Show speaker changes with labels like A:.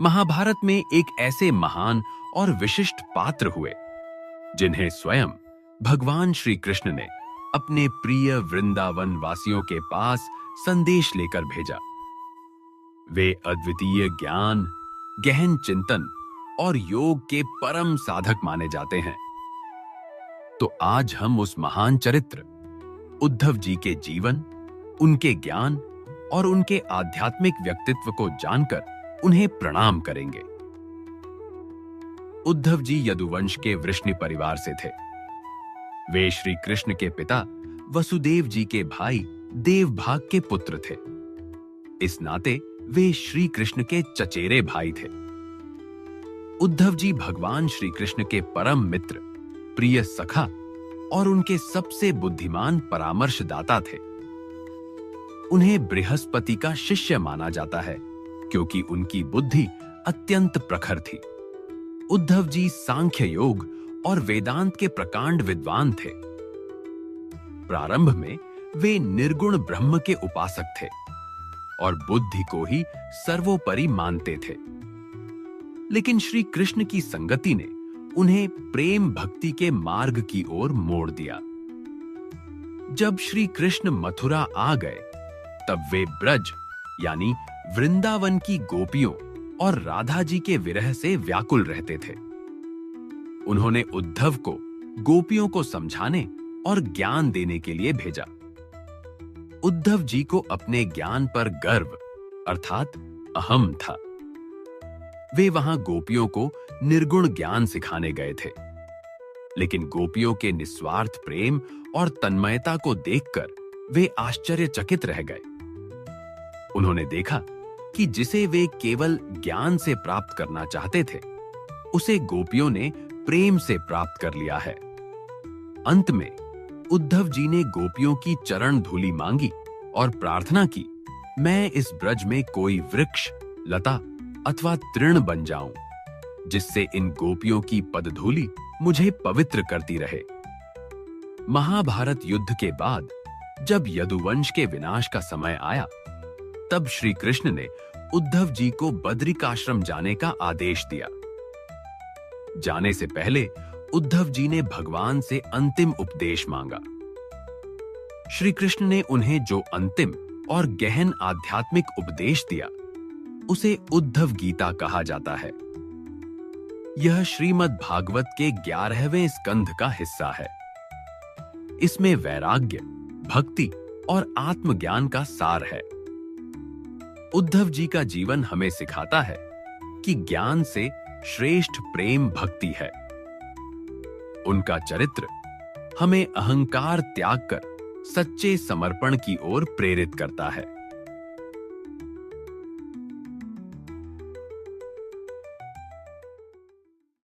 A: महाभारत में एक ऐसे महान और विशिष्ट पात्र हुए जिन्हें स्वयं भगवान श्री कृष्ण ने अपने प्रिय वृंदावन वासियों के पास संदेश लेकर भेजा। वे अद्वितीय ज्ञान, गहन चिंतन और योग के परम साधक माने जाते हैं। तो आज हम उस महान चरित्र उद्धव जी के जीवन, उनके ज्ञान और उनके आध्यात्मिक व्यक्तित्व को जानकर उन्हें प्रणाम करेंगे। उद्धव जी यदुवंश के वृष्णि परिवार से थे। वे श्री कृष्ण के पिता वसुदेव जी के भाई देवभाग के पुत्र थे। इस नाते वे श्री कृष्ण के चचेरे भाई थे। उद्धव जी भगवान श्री कृष्ण के परम मित्र, प्रिय सखा और उनके सबसे बुद्धिमान परामर्शदाता थे। उन्हें बृहस्पति का शिष्य माना जाता है क्योंकि उनकी बुद्धि अत्यंत प्रखर थी। उद्धव जी सांख्य योग और वेदांत के प्रकांड विद्वान थे। प्रारंभ में वे निर्गुण ब्रह्म के उपासक थे और बुद्धि को ही सर्वोपरि मानते थे। लेकिन श्री कृष्ण की संगति ने उन्हें प्रेम भक्ति के मार्ग की ओर मोड़ दिया। जब श्री कृष्ण मथुरा आ गए, तब वे ब्रज यानी वृंदावन की गोपियों और राधा जी के विरह से व्याकुल रहते थे। उन्होंने उद्धव को गोपियों को समझाने और ज्ञान देने के लिए भेजा। उद्धव जी को अपने ज्ञान पर गर्व अर्थात अहम था। वे वहां गोपियों को निर्गुण ज्ञान सिखाने गए थे। लेकिन गोपियों के निस्वार्थ प्रेम और तन्मयता को देखकर वे आश्चर्यचकित रह गए। उन्होंने देखा कि जिसे वे केवल ज्ञान से प्राप्त करना चाहते थे, उसे गोपियों ने प्रेम से प्राप्त कर लिया है। अंत में उद्धव जी ने गोपियों की चरण धूलि मांगी और प्रार्थना की, मैं इस ब्रज में कोई वृक्ष, लता अथवा तृण बन जाऊं, जिससे इन गोपियों की पदधूलि मुझे पवित्र करती रहे। महाभारत युद्ध के बाद जब यदुवंश के विनाश का समय आया, तब श्री कृष्ण ने उद्धव जी को बद्रिकाश्रम जाने का आदेश दिया। जाने से पहले उद्धव जी ने भगवान से अंतिम उपदेश मांगा। श्री कृष्ण ने उन्हें जो अंतिम और गहन आध्यात्मिक उपदेश दिया, उसे उद्धव गीता कहा जाता है। यह श्रीमद् भागवत के 11वें स्कंध का हिस्सा है। इसमें वैराग्य, भक्ति और आत्मज्ञान का सार है। उद्धव जी का जीवन हमें सिखाता है कि ज्ञान से श्रेष्ठ प्रेम भक्ति है। उनका चरित्र हमें अहंकार त्याग कर सच्चे समर्पण की ओर प्रेरित करता है।